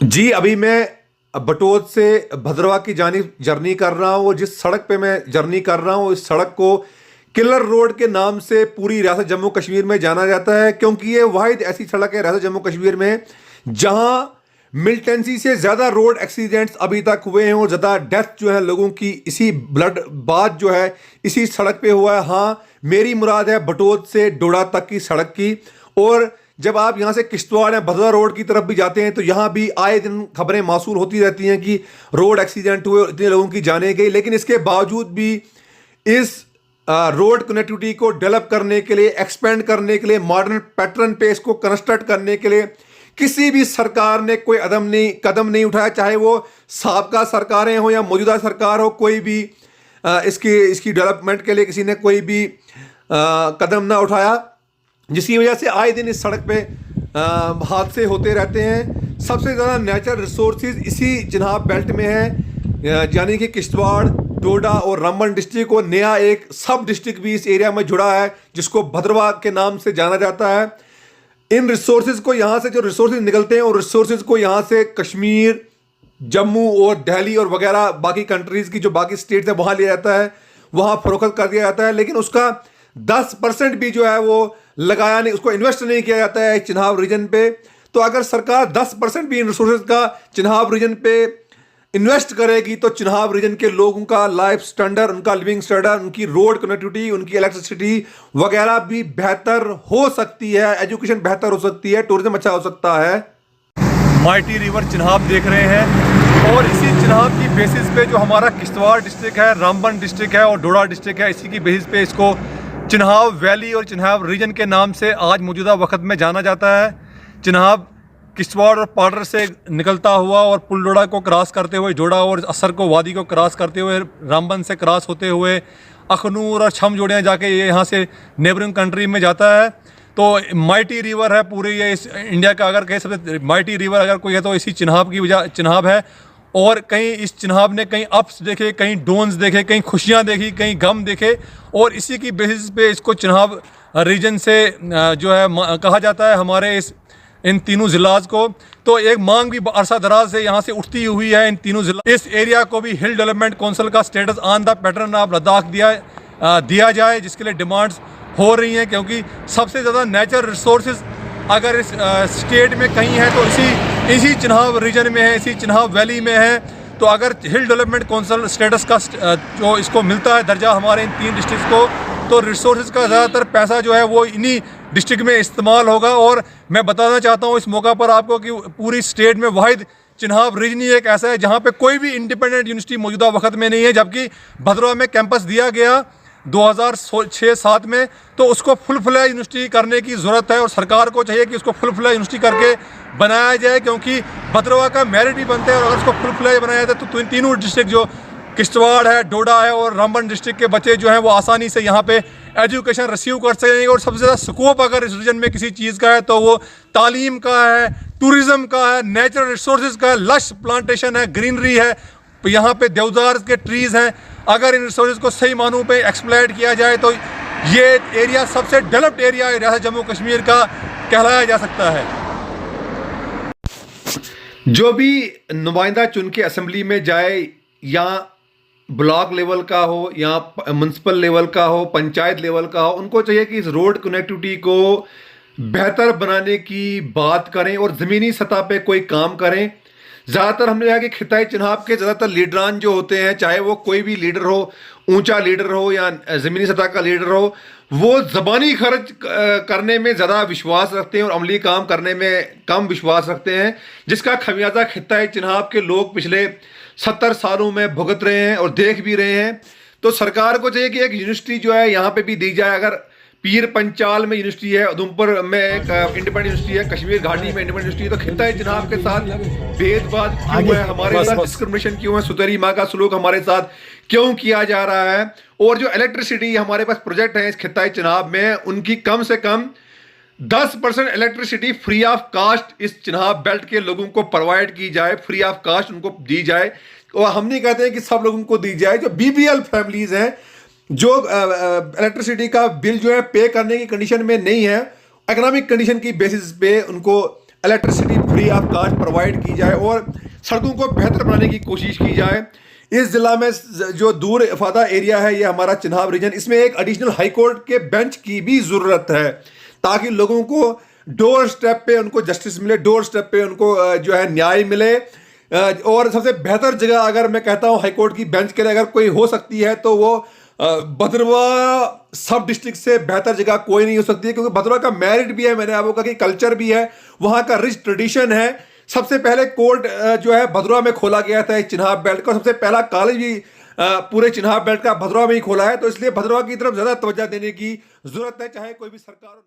जी, अभी मैं बटोत से भद्रवाह की जानिब जर्नी कर रहा हूँ और जिस सड़क पे मैं जर्नी कर रहा हूँ, इस सड़क को किलर रोड के नाम से पूरी रियासत जम्मू कश्मीर में जाना जाता है, क्योंकि ये वाहिद ऐसी सड़क है रियासत जम्मू कश्मीर में जहाँ मिलिटेंसी से ज़्यादा रोड एक्सीडेंट्स अभी तक हुए हैं और ज़्यादा डेथ जो है लोगों की इसी ब्लड बात जो है इसी सड़क पे हुआ है। हाँ, मेरी मुराद है बटोत से डोडा तक की सड़क की। और जब आप यहाँ से किश्तवाड़ या भदरा रोड की तरफ भी जाते हैं तो यहाँ भी आए दिन खबरें मासूल होती रहती हैं कि रोड एक्सीडेंट हुए और इतने लोगों की जाने गई। लेकिन इसके बावजूद भी इस रोड कनेक्टिविटी को डेवलप करने के लिए, एक्सपेंड करने के लिए, मॉडर्न पैटर्न पे इसको कंस्ट्रक्ट करने के लिए किसी भी सरकार ने कोई कदम नहीं उठाया, चाहे वो साबका सरकारें हो या मौजूदा सरकार हो। कोई भी इसकी डेवलपमेंट के लिए किसी ने कोई भी कदम ना उठाया, जिसकी वजह से आए दिन इस सड़क पे हादसे होते रहते हैं। सबसे ज़्यादा नेचुरल रिसोर्सेज इसी चिनाब बेल्ट में है, यानी कि किश्तवाड़, डोडा और रामबन डिस्ट्रिक्ट को नया एक सब डिस्ट्रिक्ट भी इस एरिया में जुड़ा है जिसको भद्रवाह के नाम से जाना जाता है। इन रिसोर्सेज को यहाँ से जो रिसोर्सेज निकलते हैं और रिसोर्सेज को यहाँ से कश्मीर, जम्मू और दिल्ली और वगैरह बाकी कंट्रीज़ की जो बाकी स्टेट्स है वहाँ लिया जाता है, वहाँ फरोख्त कर दिया जाता है। लेकिन उसका 10% भी जो है वो लगाया नहीं, उसको इन्वेस्ट नहीं किया जाता है चिनाब रीजन पे। तो अगर सरकार 10% भी इन रिसोर्सेज का चिनाब रीजन पे इन्वेस्ट करेगी तो चिनाब रीजन के लोगों का लाइफ स्टैंडर्ड, उनका लिविंग स्टैंडर्ड, उनकी रोड कनेक्टिविटी, उनकी इलेक्ट्रिसिटी वगैरह भी बेहतर हो सकती है, एजुकेशन बेहतर हो सकती है, टूरिज्म अच्छा हो सकता है। माइटी रिवर चिनाब देख रहे हैं और इसी चिनाब की बेसिस पे जो हमारा किश्तवाड़ डिस्ट्रिक्ट है, रामबन डिस्ट्रिक्ट है और डोडा डिस्ट्रिक्ट है, इसी की बेसिस पे इसको चिनाब वैली और चिनाब रीजन के नाम से आज मौजूदा वक्त में जाना जाता है। चिनाब किश्तवाड़ और पाडर से निकलता हुआ और पुल डोडा को क्रॉस करते हुए, डोडा और असर को वादी को क्रॉस करते हुए, रामबन से क्रॉस होते हुए अखनूर और छम जोड़ियाँ जाके ये यहाँ से नेबरिंग कंट्री में जाता है। तो माइटी रिवर है पूरी ये इस इंडिया का, अगर कह सकते माइटी रिवर अगर कोई है तो इसी चिनाब की वजह चिनाब है। और कहीं इस चिनाब ने कहीं अप्स देखे, कहीं डाउन्स देखे, कहीं खुशियाँ देखी, कहीं गम देखे और इसी की बेसिस पे इसको चिनाब रीजन से जो है कहा जाता है हमारे इन तीनों ज़िलाज को। तो एक मांग भी अरसा दराज से यहाँ से उठती हुई है इन तीनों ज़िला, इस एरिया को भी हिल डेवलपमेंट काउंसिल का status on the pattern of Ladakh दिया जाए, जिसके लिए डिमांड्स हो रही हैं। क्योंकि सबसे ज़्यादा नेचुरल रिसोर्सेज अगर इस स्टेट में कहीं है तो इसी चिनाब रीजन में है, इसी चिनाब वैली में है। तो अगर हिल डेवलपमेंट काउंसिल स्टेटस का जो इसको मिलता है दर्जा हमारे इन 3 डिस्ट्रिक्ट को, तो रिसोर्सेज का ज़्यादातर पैसा जो है वो इन्हीं डिस्ट्रिक्ट में इस्तेमाल होगा। और मैं बताना चाहता हूँ इस मौका पर आपको कि पूरी स्टेट में वाहिद चिनाब रीजन ही एक ऐसा है जहाँ पे कोई भी इंडिपेंडेंट यूनिवर्सिटी मौजूदा वक्त में नहीं है, जबकि भद्रवाह में कैंपस दिया गया 2006-07 में, तो उसको फुल फ्लैज यूनिवर्सिटी करने की ज़रूरत है और सरकार को चाहिए कि उसको फुल फ्लैज यूनिवर्सिटी करके बनाया जाए, क्योंकि भद्रवाह का मेरिट भी बनता है। और अगर उसको फुल फ्लैज बनाया जाए तो तीनों डिस्ट्रिक्ट जो किश्तवाड़ है, डोडा है और रामबन डिस्ट्रिक्ट के बच्चे जो हैं वो आसानी से यहाँ पे एजुकेशन रिसीव कर सकेंगे। और सबसे ज़्यादा स्कोप अगर इस रीजन में किसी चीज़ का है तो वो तालीम का है, टूरिज़्म का है, नेचुरल रिसोर्सेज का है, लश प्लांटेशन है, ग्रीनरी है, यहाँ पे देवदार के ट्रीज़ हैं। अगर इन रिसोर्सेज को सही मानों पे एक्सप्लॉइट किया जाए तो ये एरिया सबसे डेवलप्ड एरिया रियासत जम्मू कश्मीर का कहलाया जा सकता है। जो भी नुमाइंदा चुन के असेंबली में जाए, या ब्लॉक लेवल का हो या म्यूनसिपल लेवल का हो, पंचायत लेवल का हो, उनको चाहिए कि इस रोड कनेक्टिविटी को बेहतर बनाने की बात करें और ज़मीनी सतह पे कोई काम करें। ज़्यादातर हमने देखा कि खिताई चिनाब के ज़्यादातर लीडरान जो होते हैं, चाहे वो कोई भी लीडर हो, ऊंचा लीडर हो या ज़मीनी सतह का लीडर हो, वो ज़बानी खर्च करने में ज़्यादा विश्वास रखते हैं और अमली काम करने में कम विश्वास रखते हैं, जिसका खमियाजा खिताई चिनाब के लोग पिछले 70 सालों में भुगत रहे हैं और देख भी रहे हैं। तो सरकार को चाहिए कि एक यूनिवर्सिटी जो है यहाँ पे भी दी जाए। अगर पीर पंचाल में यूनिवर्सिटी है, उधमपुर में एक इंडिपेंडेंट यूनिवर्सिटी है, कश्मीर घाटी में इंडिपेंडेंट यूनिवर्सिटी है, तो खिताई चिनाब के साथ भेदभाव क्यों है, हमारे साथ डिस्क्रिमिनेशन क्यों है, सुतरी माँ का सलूक हमारे साथ क्यों किया जा रहा है। और जो इलेक्ट्रिसिटी हमारे पास प्रोजेक्ट है इस खिताई चिनाब में, उनकी कम से कम 10% इलेक्ट्रिसिटी फ्री ऑफ कास्ट इस चिनाब बेल्ट के लोगों को प्रोवाइड की जाए, फ्री ऑफ कास्ट उनको दी जाए। और हम नहीं कहते हैं कि सब लोगों को दी जाए, जो बीपीएल फैमिलीज हैं, जो इलेक्ट्रिसिटी का बिल जो है पे करने की कंडीशन में नहीं है, इकोनॉमिक कंडीशन की बेसिस पे उनको electricity free of cost provide की जाए और सड़कों को बेहतर बनाने की कोशिश की जाए। इस जिला में जो दूर इफादा एरिया है, ये हमारा चिन्हाब रीजन, इसमें एक एडिशनल हाई कोर्ट के बेंच की भी ज़रूरत है ताकि लोगों को डोर स्टेप पे उनको जस्टिस मिले, डोर स्टेप पे उनको जो है न्याय मिले। और सबसे बेहतर जगह अगर मैं कहता हूँ हाई कोर्ट की बेंच के लिए अगर कोई हो सकती है तो वो भद्रवा सब डिस्ट्रिक्ट से बेहतर जगह कोई नहीं हो सकती है, क्योंकि भद्रवा का मेरिट भी है, मैंने आपको कहा कि कल्चर भी है, वहाँ का रिच ट्रेडिशन है। सबसे पहले कोर्ट जो है भद्रवा में खोला गया था चिन्हाब बेल्ट का, सबसे पहला कॉलेज भी पूरे चिन्हाब बेल्ट का भद्रवा में ही खोला है। तो इसलिए भद्रवा की तरफ ज़्यादा तवज्जो देने की ज़रूरत है, चाहे कोई भी सरकार हो।